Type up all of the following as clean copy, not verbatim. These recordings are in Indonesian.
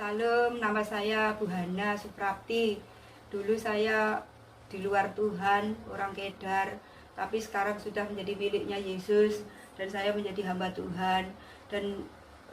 Salam, nama saya Bu Hana Suprapti. Dulu saya di luar Tuhan, orang Kedar, tapi sekarang sudah menjadi miliknya Yesus dan saya menjadi hamba Tuhan. Dan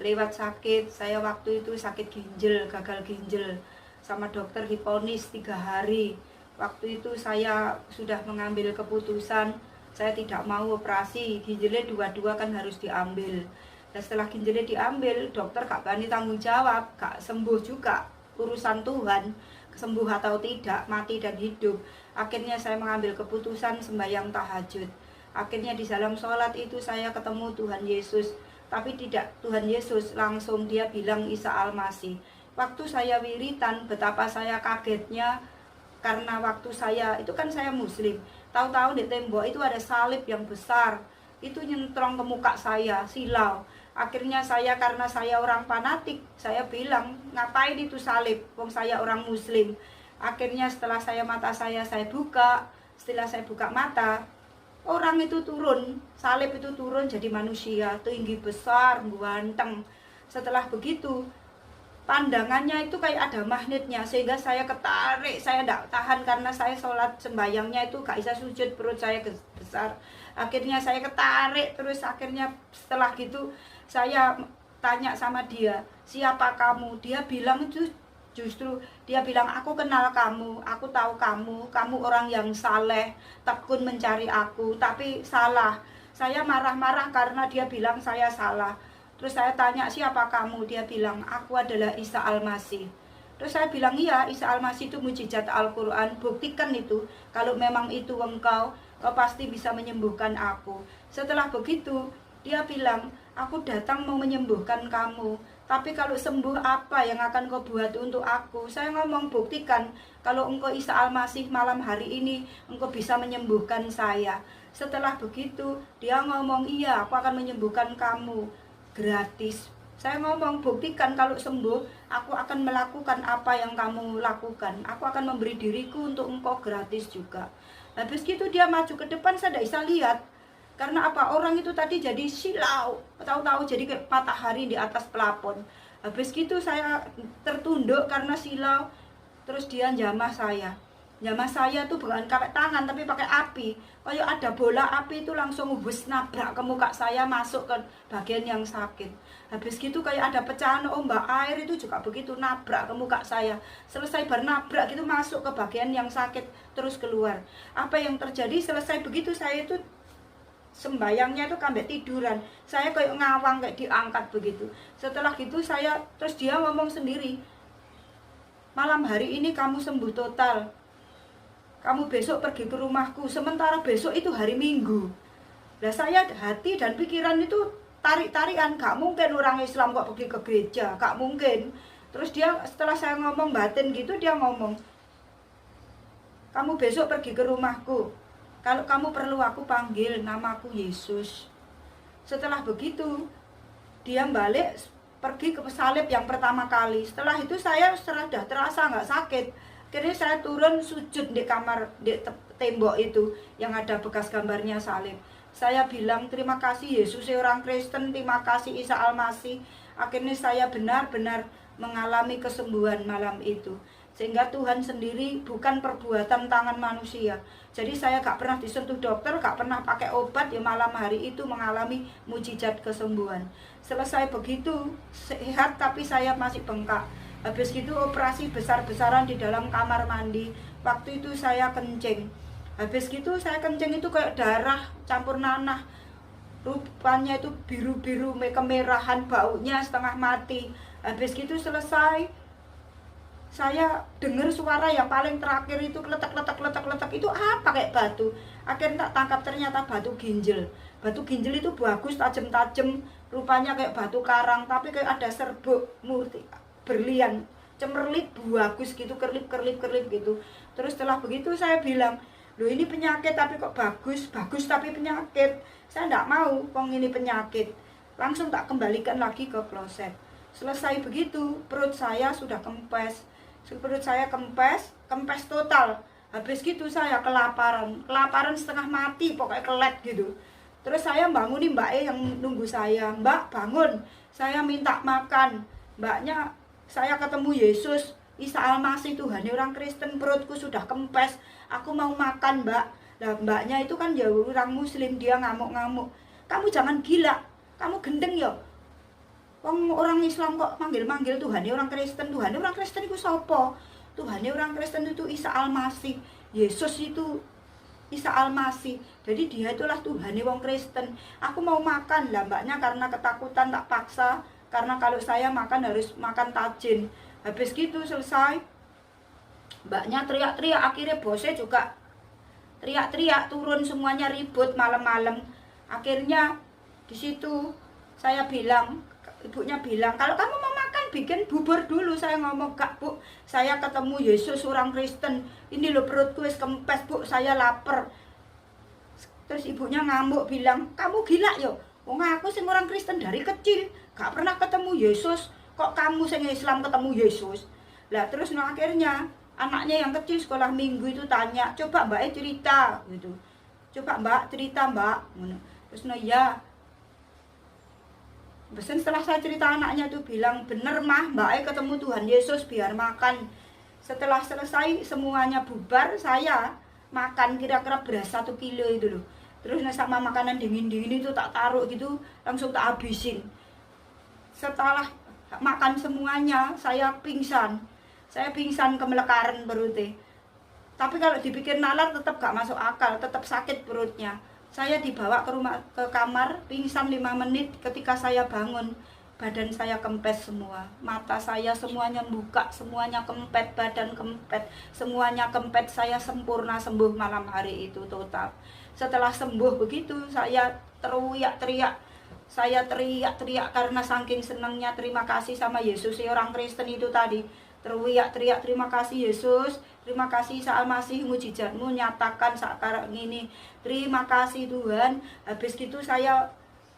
lewat sakit, saya waktu itu sakit ginjal, gagal ginjal, sama dokter diponis 3 hari. Waktu itu saya sudah mengambil keputusan, saya tidak mau operasi, ginjalnya dua-dua kan harus diambil. Dan setelah ginjalnya diambil, dokter gak berani tanggung jawab, gak sembuh juga, urusan Tuhan, sembuh atau tidak, mati dan hidup. Akhirnya saya mengambil keputusan sembahyang tahajud. Akhirnya di dalam sholat itu saya ketemu Tuhan Yesus, tapi tidak Tuhan Yesus langsung, dia bilang Isa Al-Masih. Waktu saya wiritan, betapa saya kagetnya, karena waktu saya, itu kan saya muslim, tahu-tahu di tembok itu ada salib yang besar, itu nyentrong ke muka saya, silau. Akhirnya saya, karena saya orang fanatik, saya bilang, ngapain itu salib, wong saya orang muslim. Akhirnya setelah mata saya buka, setelah saya buka mata, orang itu turun, salib itu turun jadi manusia, tinggi besar, ganteng. Setelah begitu, pandangannya itu kayak ada magnetnya, sehingga saya ketarik, saya tidak tahan karena saya sholat sembayangnya itu gak bisa sujud, perut saya besar. Akhirnya saya ketarik terus. Akhirnya setelah gitu saya tanya sama dia, siapa kamu? Dia bilang justru dia bilang, aku kenal kamu, aku tahu kamu orang yang saleh, tekun mencari aku, tapi salah. Saya marah-marah karena dia bilang saya salah. Terus saya tanya, siapa kamu? Dia bilang, aku adalah Isa Al-Masih. Terus saya bilang, iya, Isa Al-Masih itu mujizat Al-Quran, buktikan itu. Kalau memang itu engkau pasti bisa menyembuhkan aku. Setelah begitu, dia bilang, aku datang mau menyembuhkan kamu, tapi kalau sembuh apa yang akan kau buat untuk aku? Saya ngomong, buktikan kalau engkau Isa Al-Masih malam hari ini, engkau bisa menyembuhkan saya. Setelah begitu, dia ngomong, iya, aku akan menyembuhkan kamu gratis. Saya ngomong, buktikan kalau sembuh, aku akan melakukan apa yang kamu lakukan. Aku akan memberi diriku untuk engkau gratis juga. Habis gitu dia maju ke depan, saya tidak bisa lihat. Karena apa? Orang itu tadi jadi silau, tahu-tahu jadi kayak matahari di atas pelapon. Habis gitu saya tertunduk karena silau. Terus dia jamah saya. Jamah saya tuh bukan pakai tangan tapi pakai api. Kayak ada bola api itu langsung ubus nabrak ke muka saya, masuk ke bagian yang sakit. Habis gitu kayak ada pecahan ombak air itu juga begitu, nabrak ke muka saya. Selesai bernabrak gitu masuk ke bagian yang sakit, terus keluar. Apa yang terjadi selesai begitu, saya itu sembayangnya itu sampai tiduran. Saya kayak ngawang, kayak diangkat begitu. Setelah gitu terus dia ngomong sendiri, malam hari ini kamu sembuh total, kamu besok pergi ke rumahku. Sementara besok itu hari Minggu. Nah saya hati dan pikiran itu tarik-tarikan, gak mungkin orang Islam kok pergi ke gereja, gak mungkin. Terus dia setelah saya ngomong batin gitu, dia ngomong, kamu besok pergi ke rumahku, kalau kamu perlu aku panggil namaku Yesus. Setelah begitu dia balik pergi ke salib yang pertama kali. Setelah itu saya sudah terasa nggak sakit. Akhirnya saya turun sujud di kamar, di tembok itu yang ada bekas gambarnya salib. Saya bilang, terima kasih Yesus orang Kristen, terima kasih Isa Al-Masih. Akhirnya saya benar-benar mengalami kesembuhan malam itu. Sehingga Tuhan sendiri, bukan perbuatan tangan manusia. Jadi saya gak pernah disentuh dokter, gak pernah pakai obat, ya malam hari itu mengalami mujizat kesembuhan. Selesai begitu, sehat tapi saya masih bengkak. Habis itu operasi besar-besaran di dalam kamar mandi. Waktu itu saya kencing. Habis gitu saya kencing itu kayak darah campur nanah. Rupanya itu biru-biru, kemerahan, baunya setengah mati. Habis gitu selesai, saya dengar suara yang paling terakhir itu letak itu apa kayak batu. Akhirnya tak tangkap, ternyata batu ginjal. Batu ginjal itu bagus, tajam-tajam, rupanya kayak batu karang, tapi kayak ada serbuk murti berlian, cemerlit, bagus gitu, kerlip gitu. Terus setelah begitu saya bilang, loh ini penyakit tapi kok bagus tapi penyakit. Saya tidak mau, wong ini penyakit. Langsung tak kembalikan lagi ke kloset. Selesai begitu, perut saya sudah kempes. Perut saya kempes total. Habis gitu saya kelaparan setengah mati, pokoknya kelet gitu. Terus saya bangunin Mbak yang nunggu saya, Mbak bangun, saya minta makan. Mbaknya saya ketemu Yesus, Isa Almasih, Tuhan orang Kristen, perutku sudah kempes, aku mau makan mbak. Nah mbaknya itu kan ya orang muslim, dia ngamuk-ngamuk, kamu jangan gila, kamu gendeng ya, orang Islam kok manggil-manggil Tuhan orang Kristen. Tuhan orang Kristen itu sopo? Tuhan orang Kristen itu Isa Almasih, Yesus itu Isa Almasih. Jadi dia itulah Tuhan orang Kristen. Aku mau makan lah mbaknya, karena ketakutan tak paksa, karena kalau saya makan harus makan tajin. Habis gitu selesai, mbaknya teriak-teriak, akhirnya bosnya juga teriak-teriak, turun semuanya ribut malam-malam. Akhirnya di situ saya bilang, ibunya bilang, kalau kamu mau makan bikin bubur dulu. Saya ngomong, gak bu, saya ketemu Yesus orang Kristen, ini loh perutku wis kempes bu, saya lapar. Terus ibunya ngamuk bilang, kamu gila yo, wong aku sing orang Kristen dari kecil gak pernah ketemu Yesus, kok kamu sing Islam ketemu Yesus. Lah terus akhirnya anaknya yang kecil sekolah minggu itu tanya, coba mbak cerita gitu, coba mbak cerita mbak. Terus ya besen, setelah saya cerita, anaknya tuh bilang, bener mah mbak ketemu Tuhan Yesus, biar makan. Setelah selesai semuanya bubar, saya makan kira-kira beras 1 kilo itu loh. Terus sama makanan dingin-dingin itu tak taruh gitu, langsung tak habisin. Setelah makan semuanya, saya pingsan kemelekaran perutnya. Tapi kalau dipikir nalar tetap gak masuk akal, tetap sakit perutnya. Saya dibawa ke kamar, pingsan 5 menit. Ketika saya bangun, badan saya kempes semua, mata saya semuanya buka, semuanya kempet, badan kempet, semuanya kempet. Saya sempurna sembuh malam hari itu total. Setelah sembuh begitu, saya teriak-teriak. Saya teriak-teriak karena saking senangnya, terima kasih sama Yesus orang Kristen itu tadi. Teriak-teriak, terima kasih Yesus, terima kasih Isa Almasih, mujizatmu nyatakan sekarang ini, terima kasih Tuhan. Habis gitu saya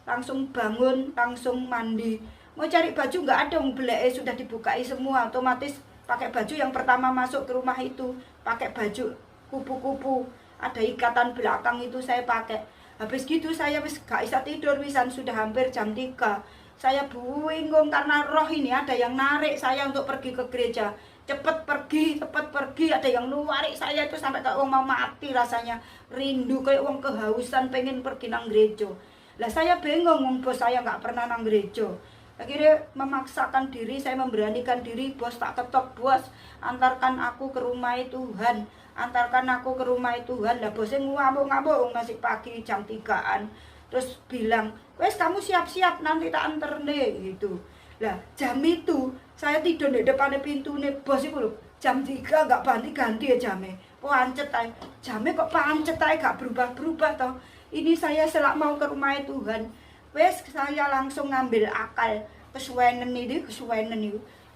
langsung bangun, langsung mandi. Mau cari baju nggak ada, beleknya sudah dibukai semua. Otomatis pakai baju yang pertama masuk ke rumah itu, pakai baju kupu-kupu, ada ikatan belakang itu saya pakai. Habis gitu saya gak bisa tidur, wisan sudah hampir jam 3. Saya bingung karena roh ini ada yang narik saya untuk pergi ke gereja. Cepet pergi, ada yang narik saya itu sampai kayak mau mati rasanya. Rindu kayak wong kehausan pengen pergi nang gereja. Lah saya bingung, wong bos saya gak pernah nang gereja. Akhirnya memaksakan diri, saya memberanikan diri, bos tak ketok, bos antarkan aku ke rumah Tuhan, antarkan aku ke rumah Tuhan. Lah bosnya ngamuk-ngamuk, masih pagi jam 3-an. Terus bilang, wes kamu siap-siap nanti tak anter deh gitu. Lah jam itu saya tidur di depan pintu nih, bos itu loh, jam 3 gak ganti-ganti ya jamnya. Pancet aja, jamnya kok pancet aja, gak berubah-berubah toh. Ini saya selak mau ke rumah Tuhan. Wes saya langsung ngambil akal, kesuwenen itu,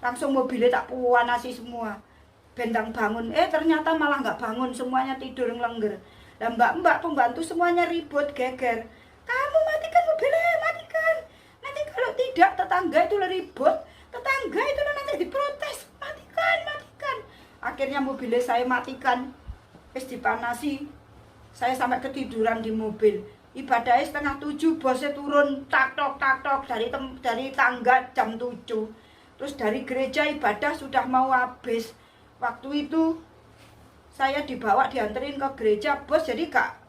langsung mobilnya tak puanasi semua, bentang bangun. Ternyata malah nggak bangun, semuanya tidur ngelengger. Dan mbak-mbak pembantu semuanya ribut geger, kamu matikan mobilnya, matikan, nanti kalau tidak tetangga itu ribut, tetangga itu nanti diprotes, matikan. Akhirnya mobilnya saya matikan, wes dipanasi, saya sampai ketiduran di mobil. Ibadahnya 6:30, bosnya turun tak-tok dari tangga jam 7. Terus dari gereja ibadah sudah mau habis. Waktu itu saya dianterin ke gereja, bos jadi gak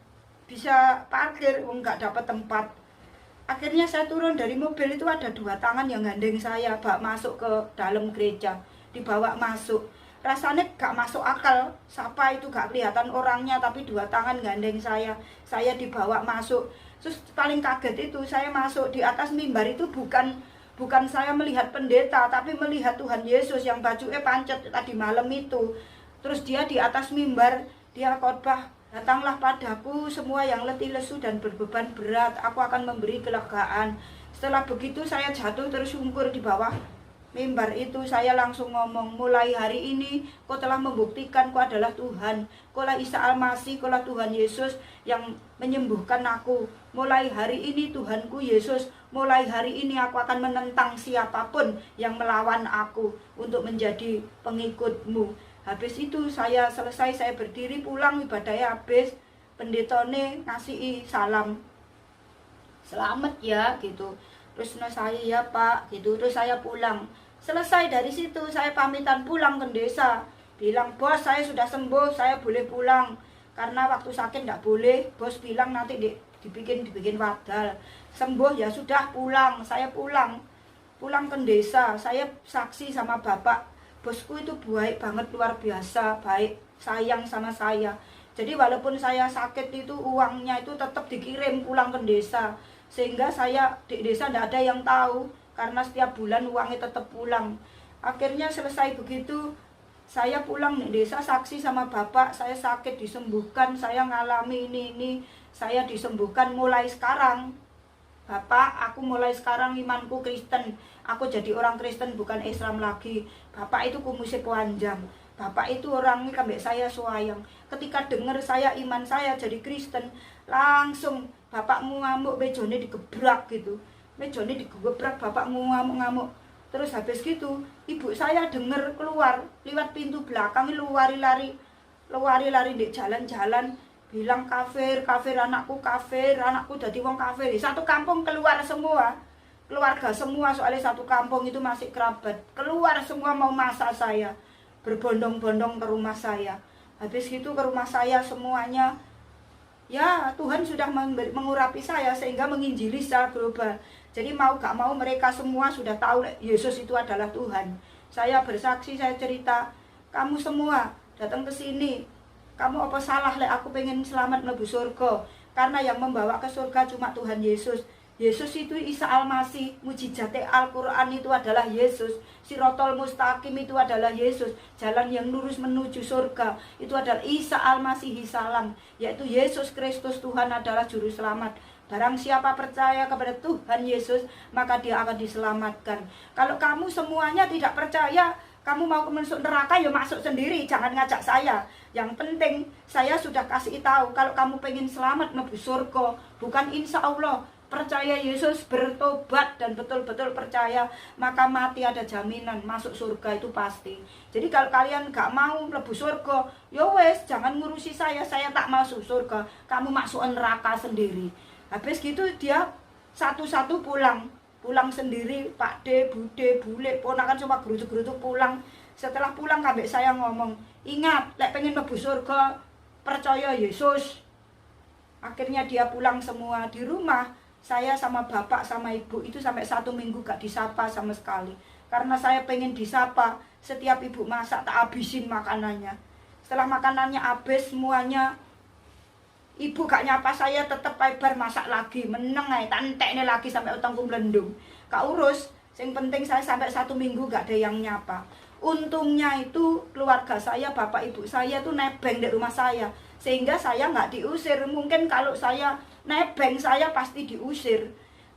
bisa parkir, gak dapat tempat. Akhirnya saya turun dari mobil itu, ada 2 tangan yang gandeng saya, bawa masuk ke dalam gereja, dibawa masuk. Rasanya gak masuk akal, siapa itu gak kelihatan orangnya, tapi 2 tangan gandeng saya dibawa masuk. Terus paling kaget itu saya masuk di atas mimbar itu, bukan saya melihat pendeta, tapi melihat Tuhan Yesus yang bajunya pancet tadi malam itu. Terus dia di atas mimbar, dia khotbah, datanglah padaku semua yang letih lesu dan berbeban berat, aku akan memberi kelegaan. Setelah begitu saya jatuh tersungkur di bawah mimbar itu. Saya langsung ngomong, mulai hari ini kau telah membuktikan kau adalah Tuhan, kau lah Isa Almasih, kau lah Tuhan Yesus yang menyembuhkan aku. Mulai hari ini Tuhanku Yesus, mulai hari ini aku akan menentang siapapun yang melawan aku untuk menjadi pengikutmu. Habis itu saya selesai, saya berdiri pulang, ibadahnya habis, pendetone ngasih salam, selamat ya gitu. Terus saya ya pak gitu, terus saya pulang. Selesai dari situ saya pamitan pulang ke desa. Bilang, bos saya sudah sembuh, saya boleh pulang. Karena waktu sakit nggak boleh, bos bilang nanti dibikin wadal. Sembuh ya sudah pulang, saya pulang ke desa. Saya saksi sama bapak, bosku itu baik banget, luar biasa, baik, sayang sama saya. Jadi walaupun saya sakit itu uangnya itu tetap dikirim pulang ke desa. Sehingga saya di desa tidak ada yang tahu, karena setiap bulan uangnya tetap pulang. Akhirnya selesai begitu, saya pulang di desa saksi sama bapak, saya sakit disembuhkan, saya ngalami ini, saya disembuhkan mulai sekarang. Bapak, aku mulai sekarang imanku Kristen, aku jadi orang Kristen bukan Islam lagi. Bapak itu kumusik panjang, bapak itu orangnya kambek saya sayang. Ketika dengar saya iman saya jadi Kristen, langsung bapakmu ngamuk, mejone digebrak gitu. Mejone digebrak, bapakmu ngamuk-ngamuk. Terus habis gitu, ibu saya dengar keluar lewat pintu belakang, lari-lari di jalan-jalan, bilang kafir, anakku kafir, anakku jadi wong kafir. Satu kampung keluar semua, keluarga semua, soalnya satu kampung itu masih kerabat. Keluar semua mau masak saya, berbondong-bondong ke rumah saya. Habis itu ke rumah saya semuanya, ya Tuhan sudah mengurapi saya sehingga menginjili secara global. Jadi mau gak mau mereka semua sudah tahu Yesus itu adalah Tuhan. Saya bersaksi, saya cerita, kamu semua datang ke sini, kamu apa salah aku pengen selamat mlebu surga. Karena yang membawa ke surga cuma Tuhan Yesus. Yesus itu Isa Al-Masih, mujizate Al-Quran itu adalah Yesus, Sirotol Mustaqim itu adalah Yesus, jalan yang lurus menuju surga itu adalah Isa Al-Masih Salam, yaitu Yesus Kristus Tuhan adalah juru selamat. Barang siapa percaya kepada Tuhan Yesus, maka dia akan diselamatkan. Kalau kamu semuanya tidak percaya, kamu mau masuk neraka ya masuk sendiri, jangan ngajak saya. Yang penting saya sudah kasih tahu, kalau kamu pengen selamat menuju surga, bukan insya Allah, percaya Yesus, bertobat dan betul-betul percaya, maka mati ada jaminan, masuk surga itu pasti. Jadi kalau kalian gak mau mlebu surga, ya wes jangan ngurusi saya tak masuk surga, kamu masuk neraka sendiri. Habis gitu dia satu-satu pulang sendiri, Pak D, Bude, Bule, ponakan cuma gerutuk-gerutuk pulang. Setelah pulang kambek saya ngomong, ingat, lek pengen mlebu surga, percaya Yesus. Akhirnya dia pulang semua. Di rumah saya sama bapak sama ibu itu sampai 1 minggu gak disapa sama sekali. Karena saya pengen disapa, setiap ibu masak tak habisin makanannya. Setelah makanannya habis semuanya, ibu gak nyapa saya, tetep lebar masak lagi, meneng ae, tak entekne lagi sampai utangku melendung. Gak urus, yang penting saya sampai 1 minggu gak ada yang nyapa. Untungnya itu keluarga saya, bapak ibu saya tuh nebeng di rumah saya, sehingga saya nggak diusir. Mungkin kalau saya nebeng saya pasti diusir,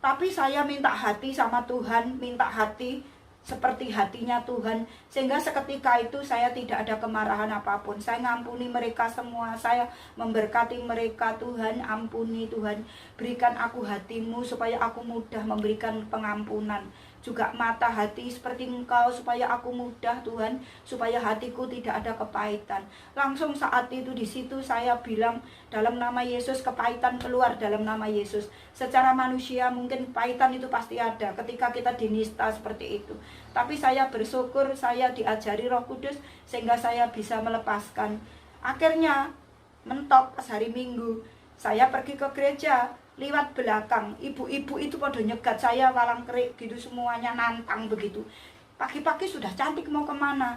tapi saya minta hati sama Tuhan, minta hati seperti hatinya Tuhan, sehingga seketika itu saya tidak ada kemarahan apapun. Saya ngampuni mereka semua, saya memberkati mereka. Tuhan ampuni, Tuhan berikan aku hatimu supaya aku mudah memberikan pengampunan, juga mata hati seperti Engkau supaya aku mudah, Tuhan, supaya hatiku tidak ada kepahitan. Langsung saat itu di situ saya bilang dalam nama Yesus, kepahitan keluar dalam nama Yesus. Secara manusia mungkin kepahitan itu pasti ada ketika kita dinista seperti itu, tapi saya bersyukur saya diajari Roh Kudus sehingga saya bisa melepaskan. Akhirnya mentok pas hari Minggu saya pergi ke gereja, lewat belakang ibu-ibu itu pada nyegat saya walang kerik gitu, semuanya nantang begitu. Pagi-pagi sudah cantik, mau kemana?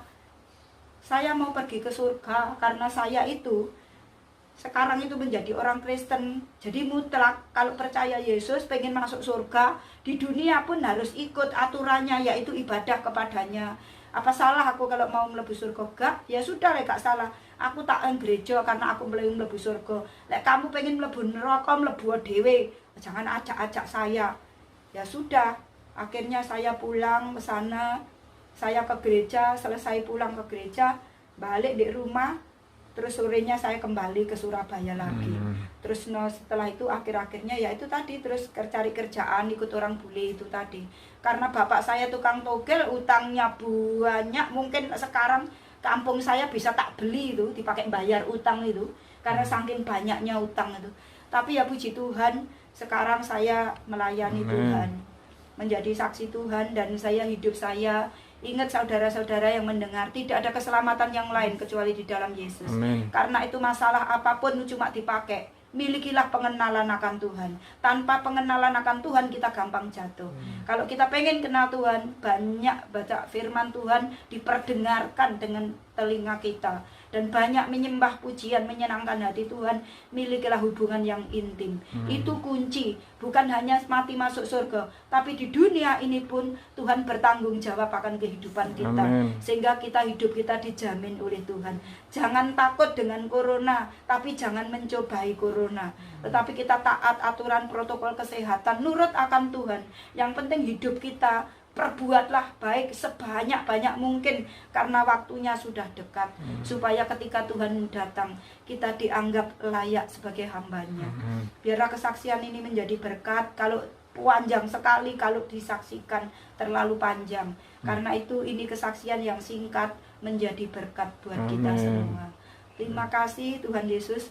Saya mau pergi ke surga, karena saya itu sekarang itu menjadi orang Kristen, jadi mutlak kalau percaya Yesus, pengen masuk surga di dunia pun harus ikut aturannya, yaitu ibadah kepadanya. Apa salah aku kalau mau mlebu surga? Gak, ya sudah, gak salah. Aku tak gereja karena aku pengen mlebu surga. Lek kamu pengen mlebu neraka, mlebu dhewe, jangan ajak-ajak saya. Ya sudah, akhirnya saya pulang ke sana, saya ke gereja, selesai pulang ke gereja, balik di rumah. Terus sorenya saya kembali ke Surabaya lagi. Terus setelah itu akhir-akhirnya ya itu tadi, terus cari kerjaan, ikut orang bule itu tadi. Karena bapak saya tukang togel, utangnya banyak. Mungkin sekarang kampung saya bisa tak beli itu, dipakai bayar utang itu, karena saking banyaknya utang itu. Tapi ya puji Tuhan, sekarang saya melayani Tuhan, menjadi saksi Tuhan, dan saya hidup saya Ingat saudara-saudara yang mendengar, tidak ada keselamatan yang lain kecuali di dalam Yesus. Amin. Karena itu masalah apapun cuma dipakai. Milikilah pengenalan akan Tuhan. Tanpa pengenalan akan Tuhan kita gampang jatuh. Kalau kita pengen kenal Tuhan, banyak baca firman Tuhan diperdengarkan dengan telinga kita. Dan banyak menyembah pujian, menyenangkan hati Tuhan. Milikilah hubungan yang intim. Itu kunci. Bukan hanya mati masuk surga, tapi di dunia ini pun Tuhan bertanggung jawab akan kehidupan kita. Amin. Sehingga hidup kita dijamin oleh Tuhan. Jangan takut dengan corona, tapi jangan mencobai corona. Tetapi kita taat aturan protokol kesehatan, nurut akan Tuhan. Yang penting hidup kita, perbuatlah baik sebanyak-banyak mungkin, karena waktunya sudah dekat. Supaya ketika Tuhan datang, kita dianggap layak sebagai hambanya. Biarlah kesaksian ini menjadi berkat. Kalau panjang sekali, kalau disaksikan terlalu panjang. Karena itu ini kesaksian yang singkat menjadi berkat buat kita Amin. semua. Terima kasih Tuhan Yesus.